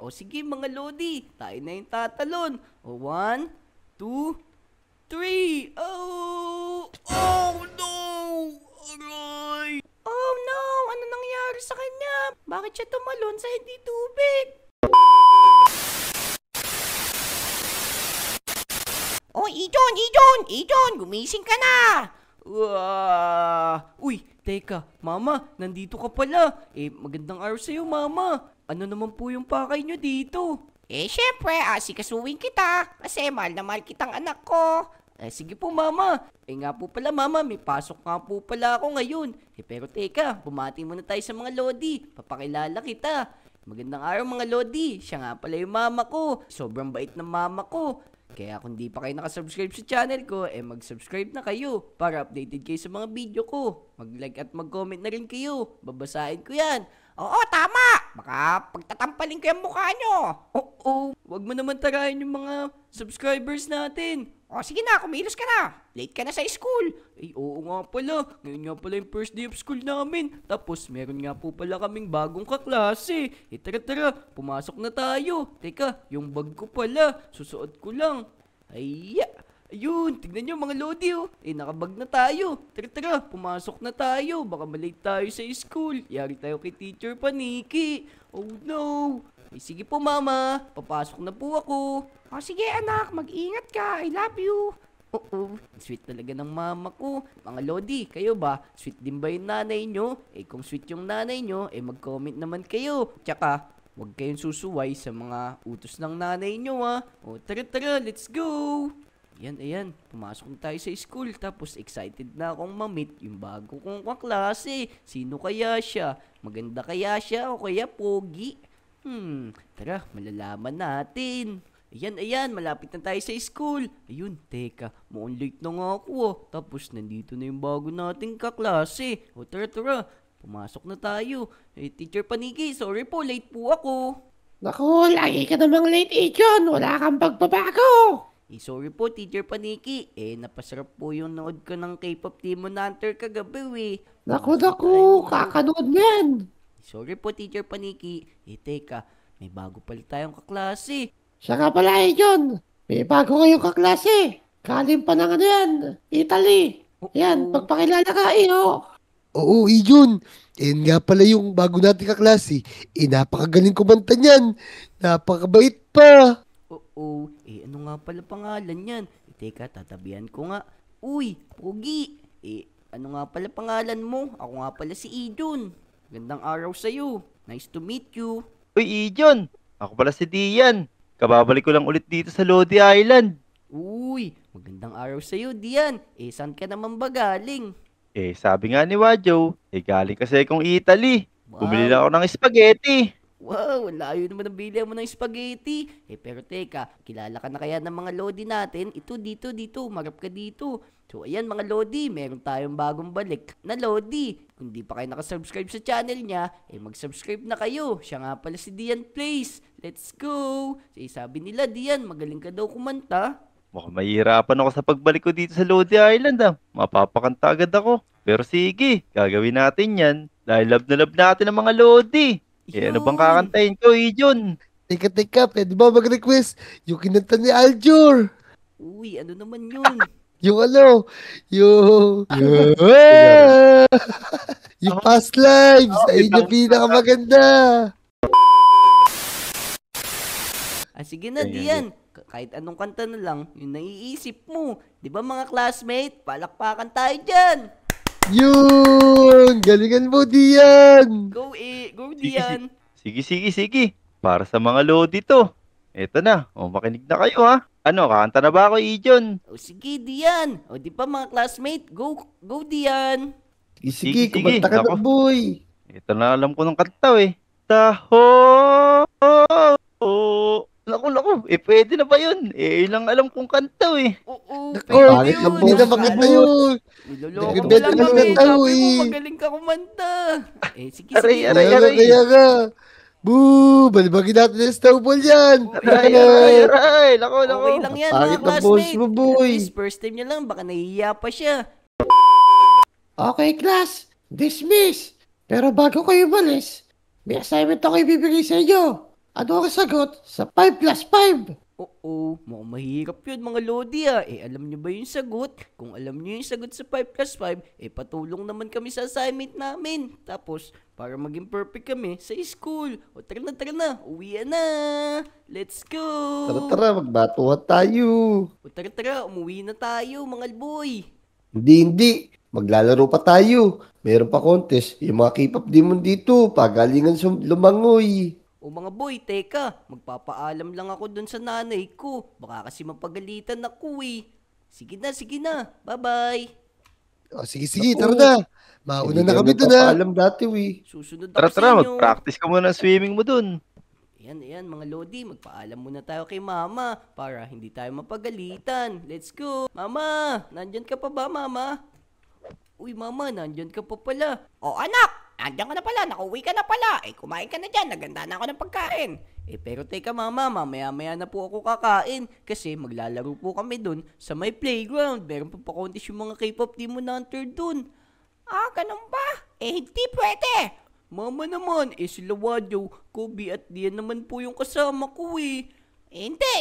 O sige mga Lodi, tayo na yung tatalon. O 1, 2, 3. Oh! Oh no! Aray! Oh no! Ano nangyari sa kanya? Bakit siya tumalon sa hindi tubig? Oh, Ijon! Gumising ka na! Uy, teka, Mama, nandito ka pala. Magandang araw sa'yo, Mama. Ano naman po yung pakay nyo dito? Syempre, asikasuhin kita. Kasi mahal na mahal kitang anak ko. Sige po, Mama. Nga po pala, Mama, may pasok nga po pala ako ngayon. Pero teka, bumati muna tayo sa mga Lodi. Papakilala kita. Magandang araw mga Lodi. Siya nga pala yung Mama ko. Sobrang bait ng Mama ko. Kaya kung di pa kayo nakasubscribe sa channel ko, mag-subscribe na kayo para updated kayo sa mga video ko. Mag-like at mag-comment na rin kayo. Babasahin ko yan. Oo, tama! Baka pagtatampalin ko yung mukha nyo. Oo, wag mo naman tarayan yung mga subscribers natin. Sige na, kumilos ka na. Late ka na sa school. Oo nga pala. Ngayon nga pala yung first day of school namin. Tapos meron nga po pala kaming bagong kaklase. Tara, pumasok na tayo. Teka, yung bag ko pala. Susuot ko lang. Ayun, tignan nyo mga Lodi nakabag na tayo. Tara, pumasok na tayo. Baka malate tayo sa school. Yari tayo kay Teacher Paniki. Oh no. Sige po Mama, papasok na po ako. Sige anak, mag-ingat ka. I love you. Oo, sweet talaga ng Mama ko. Mga Lodi, kayo ba? Sweet din ba yung nanay nyo? Kung sweet yung nanay nyo, mag-comment naman kayo. Tsaka, huwag kayong susuway sa mga utos ng nanay nyo tara, let's go. Ayan, pumasok na tayo sa school. Tapos excited na akong ma-meet yung bago kong kaklase. Sino kaya siya? Maganda kaya siya o kaya pogi? Tara, malalaman natin. Ayan, malapit na tayo sa school. Ayun, teka, mukhang late na nga ako Tapos nandito na yung bago nating kaklase. Tara, pumasok na tayo. Teacher Paniki, sorry po, late po ako. Naku, lagi ka namang late, Ijon. Wala kang pagbabago. Sorry po, Teacher Paniki. Napasarap po yung nood ko ng K-pop Demon Hunter kagabi Naku, kakanood mo yan. Sorry po, Teacher Paniki. Teka, may bago pala tayong kaklase. Siya nga pala, Ijon. May bago kayong kaklase. Galing pa ng yan, Italy. Yan, pagpakilala ka, Oo, Ijon. Nga pala yung bago nating kaklase. Napakagaling kumanta niyan. Napakabait pa. Oo, ano nga pala pangalan niyan? Teka, tatabihan ko nga. Uy, Pogi. Ano nga pala pangalan mo? Ako nga pala si Ijon. Gandang araw sa'yo. Nice to meet you. Uy, Ijon! Ako pala si Dian. Kababalik ko lang ulit dito sa Lodi Island. Uy, magandang araw sa'yo, Dian. Saan ka naman ba galing? Sabi nga ni Wajo, galing kasi akong Italy. Wow. Bumili lang ako ng spaghetti. Wow, layo naman ang bilihan mo ng spaghetti. Pero teka, kilala ka na kaya ng mga Lodi natin? Ito, dito, marap ka dito. So, ayan mga Lodi, meron tayong bagong balik na Lodi. Kung di pa kayo nakasubscribe sa channel niya, mag-subscribe na kayo. Siya nga pala si Dian Plays. Let's go! Sabi nila, Dian, magaling ka daw kumanta. Mukhang mahihirapan ako sa pagbalik ko dito sa Lodi Island Mapapakanta agad ako. Pero sige, gagawin natin yan. Dahil love na love natin ang mga Lodi. Ano bang kakantahin ko, Ijon? Teka, pwede ba mag-request yung kinanta ni Aljur? Uy, ano naman yun? Yung yung past lives, ayun yung pinakamaganda. Sige na, Dian. Kahit anong kanta na lang, yung naiisip mo. Di ba mga classmate, palakpakan tayo dyan. Yun! Galingan mo, Dian! Go, Dian! Sige. Para sa mga Lodi to. Eto na, makinig na kayo Ano, kakanta na ba ako, Ijon? Sige, Dian. Di ba mga classmate, go Dian! Sige, kumanta ka na, boy! Ito na alam ko ng kanta Taho! Naku, pwede na ba yun? Ilang alam kong kanta Oo, pwede yun. Hindi na makita yun. Niloloko mo lang kami. Sabi mo, magaling ka kumanta. Sige. Aray. Kaya nga. Boo! Balibagin natin yung snowball yan. Aray. Lako. Okay lang yan, mga classmate. At least first time niya lang, baka nahihiya pa siya. Okay, class. Dismiss. Pero bago kayo umalis, may assignment ako ibibigay sa inyo. Ano ang sagot sa 5 plus 5? Oo, mukhang mahirap yun mga Lodi alam nyo ba yung sagot? Kung alam nyo yung sagot sa 5 plus 5, patulong naman kami sa assignment namin. Tapos, para maging perfect kami sa school. O tara na, uwian na. Let's go. Tara, magbatuhan tayo. O tara, umuwi na tayo mga boy. Hindi. Maglalaro pa tayo. Meron pa contest. Yung mga K-pop demon dito, pagalingan sa lumangoy. O mga boy, teka, magpapaalam lang ako dun sa nanay ko. Baka kasi mapagalitan ako eh. Sige na, bye-bye. O, sige, Naku. tara na. Mauna Hindi na kami kami dun, ha. nagpapaalam dati, Susunod ako Tara, sa tara, inyo. mag-practice ka muna ng swimming mo dun. Ayan, mga Lodi, magpaalam muna tayo kay Mama para hindi tayo mapagalitan. Let's go. Mama, nandyan ka pa ba, Mama? Uy, Mama, nandyan ka pa pala. O anak, nandiyan ka na pala, nakauwi ka na pala. Kumain ka na dyan, naganda na ako ng pagkain. Pero teka Mama, mamaya-maya na po ako kakain kasi maglalaro po kami dun sa may playground. Meron pa pa-contest yung mga K-pop Demon Hunter dun. Ah, ganun ba? Hindi pwede. Mama naman, sila Wadyo, Kobe at Dian naman po yung kasama ko eh. Hindi.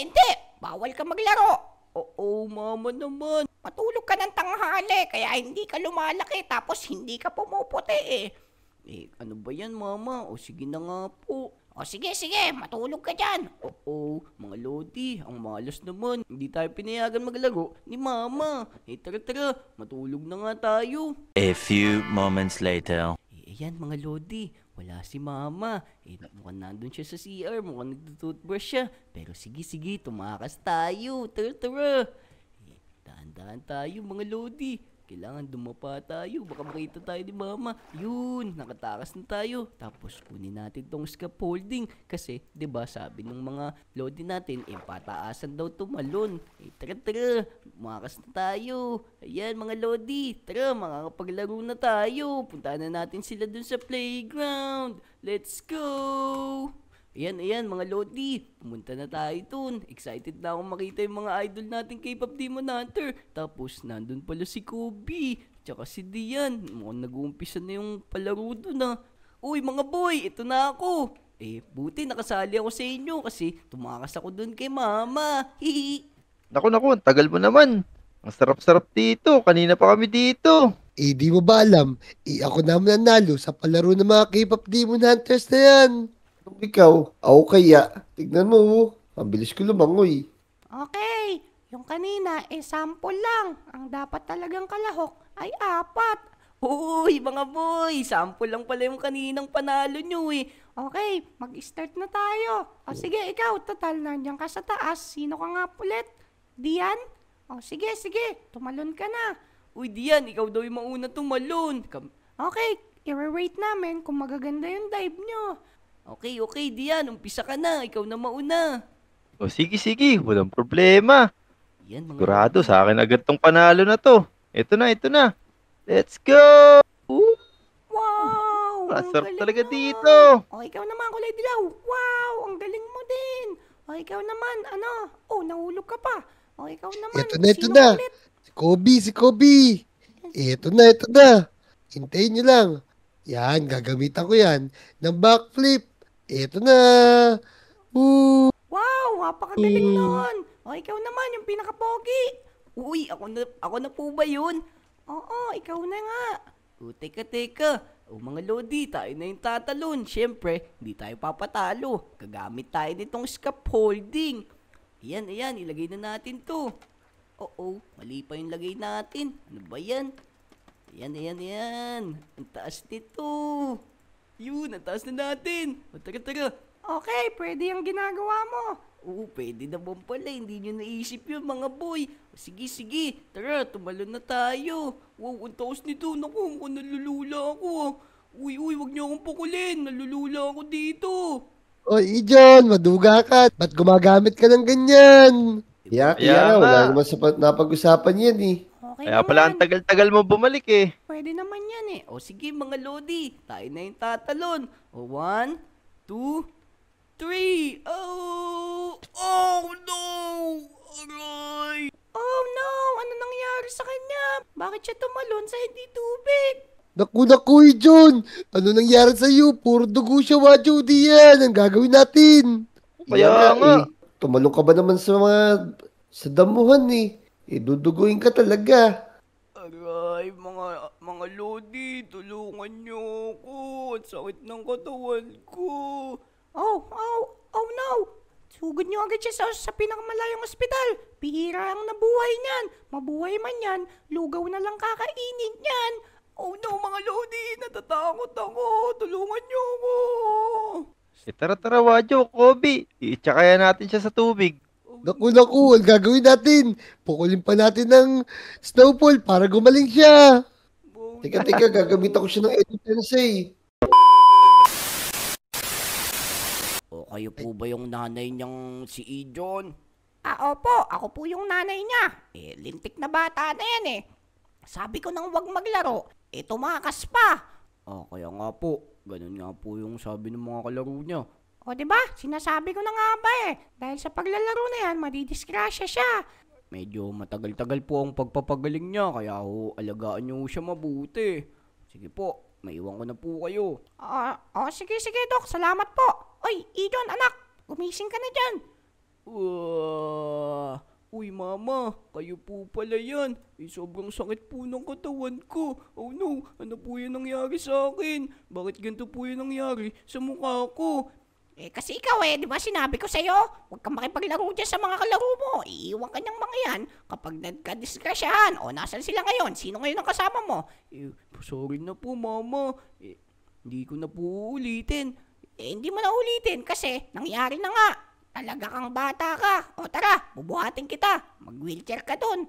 Bawal ka maglaro. Oo, Mama naman. Matulog ka ng tanghali, kaya hindi ka lumalaki, tapos hindi ka pumuputi Ano ba yan Mama? O sige na nga po. O sige, matulog ka dyan. Oo, mga Lodi, ang malas naman. Hindi tayo pinayagan maglaro ni Mama. Tara, matulog na nga tayo. A few moments later. Ayan mga Lodi, wala si Mama. Mukhang nandun siya sa CR, mukhang nagtutoothbrush siya. Pero sige, tumakas tayo. Tara. Dahan-dahan tayo mga Lodi. Kailangan dumapa tayo. Baka makita tayo ni Mama. Yun, nakatakas na tayo. Tapos kunin natin tong scaffolding. Kasi, 'di ba sabi ng mga Lodi natin, pataasan daw tumalon. Tara. Umakas na tayo. Ayan mga Lodi. Tara, makakapaglaro na tayo. Punta na natin sila dun sa playground. Let's go! Ayan mga Lodi, pumunta na tayo dun. Excited na ako makita yung mga idol natin K-pop Demon Hunter. Tapos nandun pala si Kobe, tsaka si Dian. Mukhang nag-uumpisa na yung palaro dun Uy mga boy, ito na ako. Buti nakasali ako sa inyo kasi tumakas ako dun kay Mama. Hihi. Naku, ang tagal mo naman. Ang sarap-sarap dito. Kanina pa kami dito. Di mo ba alam? Ako naman nanalo sa palaro ng mga K-pop demon hunters na yan. Kung ikaw, ako kaya. Tignan mo, ang bilis ko lumangoy. Okay, yung kanina, sample lang. Ang dapat talagang kalahok ay 4. Uy mga boy, sample lang pala yung kaninang panalo nyo Okay, mag-start na tayo. O sige, ikaw, total, nandiyan ka sa taas. Sino ka nga ulit? Dian? O sige, tumalon ka na. Uy Dian, ikaw daw yung mauna tumalon. Okay, i-rate namin kung magaganda yung dive nyo. Okay, Dian, umpisa ka na. Ikaw na mauna. O sige, walang problema. Yan mga Sigurado sa akin agad tong panalo na to. Ito na. Let's go! Wow! Ang Sarap galing talaga mo. dito. O, ikaw naman, kulay dilaw. Wow! Ang galing mo din. O, ikaw naman, nahulog ka pa. O, ikaw naman. Ito na. Sino ulit? Si Kobe. Ito na. Hintayin nyo lang. Yan, gagamitan ko yan ng backflip. Ito na. Woo! Wow! Napakagaling nun. O, ikaw naman, yung pinaka-pogi. Uy, ako na po ba yun? Oo, ikaw na nga. Teka. Mga Lodi, tayo na yung tatalon. Siyempre, hindi tayo papatalo. Gagamit tayo nitong scaffolding. Ayan, ilagay na natin to. Mali pa yung lagay natin. Ano ba yan? Ayan. Ang taas nito. Yun, ang taas na natin. Tara. Okay, pwede yung ginagawa mo. Pwede naman pala. Hindi nyo naisip yun, mga boy. Sige. Tara, tumalon na tayo. Wow, ang taas nito. Naku, mukhang nalulula ako. Uy, wag niyo akong pukulin. Nalulula ako dito. Oy, Ijon, maduga ka. Ba't gumagamit ka ng ganyan? Kaya Kaya wala nga. naman sa napag-usapan yan Okay Kaya pala ang naman. tagal-tagal mo bumalik Pwede naman yan Sige, mga Lodi. Tayo na yung tatalon. 1, 2, 3. Oh no! Aray! Oh no! Ano nangyari sa kanya? Bakit siya tumalon sa hindi tubig? Naku, John. Ano nangyari sa'yo? Puro dugo siya, Wadyo. Di yan. Ang gagawin natin. Kaya nga. Tumalong ka ba naman sa damuhan eh. Duduguin ka talaga. Aray, mga lodi, tulungan niyo ako. Ang sakit ng katawan ko. Oh no! Sugod niyo agad siya sa pinakamalayong ospital. Bihira ang nabuhay niyan. Mabuhay man yan, lugaw na lang kakainin niyan. Oh no, mga lodi, natatakot ako. Tulungan niyo ako. Tara, Wadyo, Kobe. Iitsakaya natin siya sa tubig. Naku, ang gagawin natin. Pukulin pa natin ng snowball para gumaling siya. Teka, gagamitan ko siya ng Edo Tensei. O kayo po ba yung nanay niyang si Ijon? Opo, ako po yung nanay niya. Lintik na bata na yan eh. Sabi ko nang wag maglaro, tumakas pa. Kaya nga po. Ganun nga po yung sabi ng mga kalaro niya. O diba, sinasabi ko na nga ba dahil sa paglalaro na yan, madidisgrasya siya. Medyo matagal-tagal po ang pagpapagaling niya, kaya alagaan niyo siya mabuti. Sige po, maiwan ko na po kayo. Sige Dok, salamat po. Oy, Ijon anak, gumising ka na dyan. Uy mama, kayo po pala yan. Sobrang sakit po ng katawan ko. Oh no, ano po yung nangyari sa akin? Bakit ganito po yung nangyari sa mukha ko? Kasi ikaw di ba sinabi ko sa'yo, huwag kang makipaglaro dyan sa mga kalaro mo. Iiwan ka niyang mga yan kapag nagka-disgrasyahan. Nasan sila ngayon? Sino ngayon ang kasama mo? Sorry na po mama. Hindi ko na po uulitin. Hindi mo na ulitin kasi nangyari na nga. Talaga kang bata ka. Tara, bubuhatin kita. Mag-wheelchair ka dun.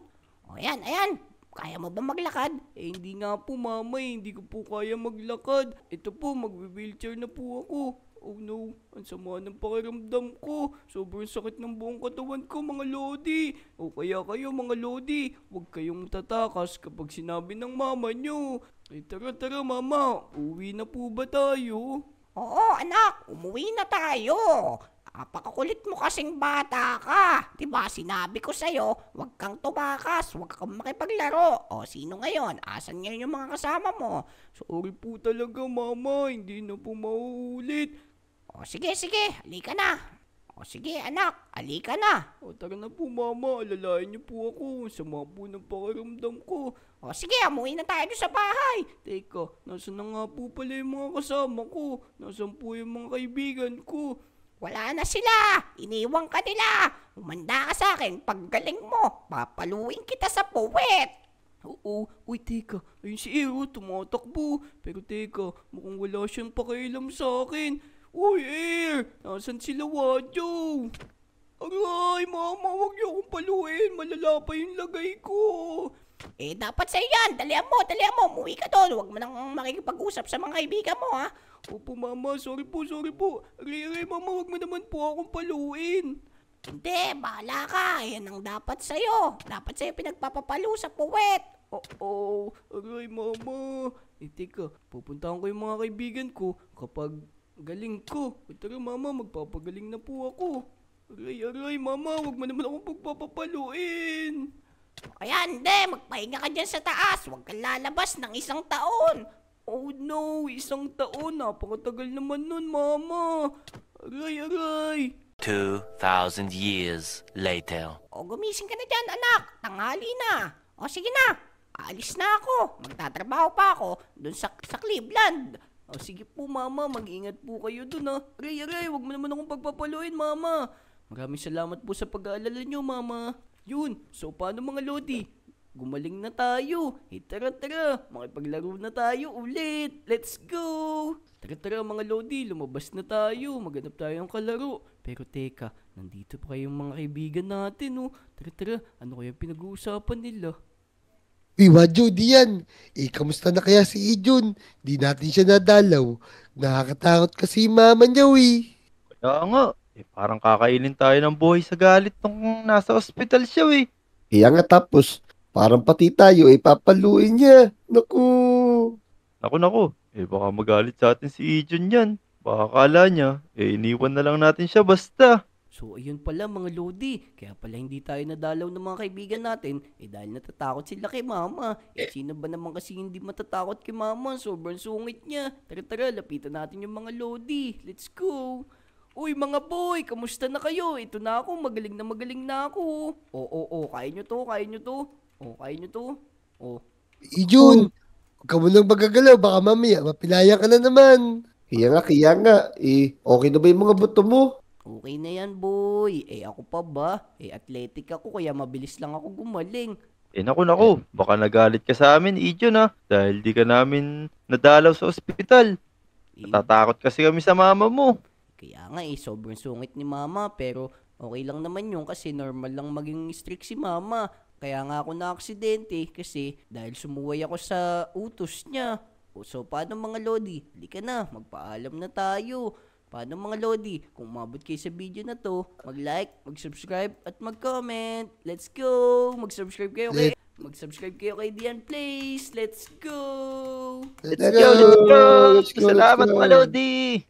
Ayan. Kaya mo ba maglakad? Hindi nga po mama, hindi ko po kaya maglakad. Ito po, mag-wheelchair na po ako. Oh no, ang sama ng pakiramdam ko. Sobrang sakit ng buong katawan ko, mga lodi. Kaya kayo, mga lodi, huwag kayong tatakas kapag sinabi ng mama nyo. Tara mama, uwi na po ba tayo? Oo anak, umuwi na tayo. Napakakulit mo kasing bata ka. Diba sinabi ko sa'yo, huwag kang tumakas, huwag kang makipaglaro. Sino ngayon? Asan ngayon yung mga kasama mo? Sorry po talaga mama, hindi na po mauulit. Sige, halika na. Sige anak, halika na. Tara na po mama, alalayan niyo po ako. Sama po ng pakiramdam ko. Sige, umuwi na tayo sa bahay. Teka, nasan na nga po pala yung mga kasama ko? Nasan po yung mga kaibigan ko? Wala na sila. Iniwang ka nila. Umanda ka sa akin. Paggaling mo, papaluin kita sa puwet. Uy, teka. Ayun si Ero, tumatakbo. Pero teka, mukhang wala siyang pakialam sa akin. Uy, Air! Nasaan sila, Wadyo? Aray, mama, huwag niyo akong paluin. Malala pa yung lagay ko. Dapat sa'yo yan. Dalihan mo. Umuwi ka doon. Huwag mo nang makikipag-usap sa mga kaibigan mo, ha? Opo, mama. Sorry po. Aray, mama, huwag mo naman po akong paluin. Hindi, bahala ka. Yan ang dapat sa'yo. Dapat sa'yo pinagpapapalo sa puwet. Aray, mama. Teka, pupuntahan ko yung mga kaibigan ko kapag galing ko. Tara, mama, magpapagaling na po ako. Aray, mama, huwag mo naman akong pagpapapaluin. Kaya hindi, magpahinga ka dyan sa taas. Huwag kang lalabas ng 1 taon. Oh no, 1 taon. Napakatagal naman nun, mama. Aray. 2,000 years later. Gumising ka na dyan, anak. Tanghali na. Sige na. Aalis na ako. Magtatrabaho pa ako dun sa Cleveland. Sige po, mama. Mag-ingat po kayo dun, ha. Aray, huwag mo naman akong pagpapaluin, mama. Maraming salamat po sa pag-aalala nyo, mama. Yun, so paano mga lodi? Gumaling na tayo. Tara, makipaglaro na tayo ulit. Let's go! Tara mga lodi, lumabas na tayo. Maghanap tayo ng kalaro. Pero teka, nandito pa kayong mga kaibigan natin, oh. Tara, ano kaya pinag-uusapan nila? Uy, Wadyo, di yan. Kamusta na kaya si Ijon? Di natin siya nadalaw. Nakakatakot kasi mama niya, Kaya nga. Parang kakainin tayo ng buhay sa galit nung nasa ospital siya, Kaya nga tapos, parang pati tayo, papaluin niya. Naku. Naku. Baka magalit sa atin si Ijon yan. Baka akala niya, iniwan na lang natin siya basta. So ayun pala mga Lodi, kaya pala hindi tayo nadalaw ng mga kaibigan natin dahil natatakot sila kay Mama. Sino ba naman kasi hindi matatakot kay Mama? Sobrang sungit niya. Tara, lapitan natin yung mga Lodi. Let's go! Uy mga boy, kamusta na kayo? Ito na ako, magaling na ako. Kaya nyo to. Kaya nyo to. Ijun, huwag ka munang magagalaw. Baka mamaya, mapilaya ka na naman. Kaya nga. Okay na ba yung mga buto mo? Okay na yan boy. Ako pa ba? Athletic ako kaya mabilis lang ako gumaling. Naku, baka nagalit ka sa amin, Ijon dahil di ka namin nadalaw sa ospital. Natatakot kasi kami sa mama mo. Kaya nga sobrang sungit ni Mama pero okay lang naman yun kasi normal lang maging strict si Mama. Kaya nga ako na-aksidente kasi dahil sumuway ako sa utos niya. So paano mga Lodi? Halika na, magpaalam na tayo. Paano mga Lodi? Kung umabot kayo sa video na to, mag-like, mag-subscribe at mag-comment. Let's go! Mag-subscribe kayo kay Dian Plays. Let's go! Let's Let's go! Salamat mga Lodi!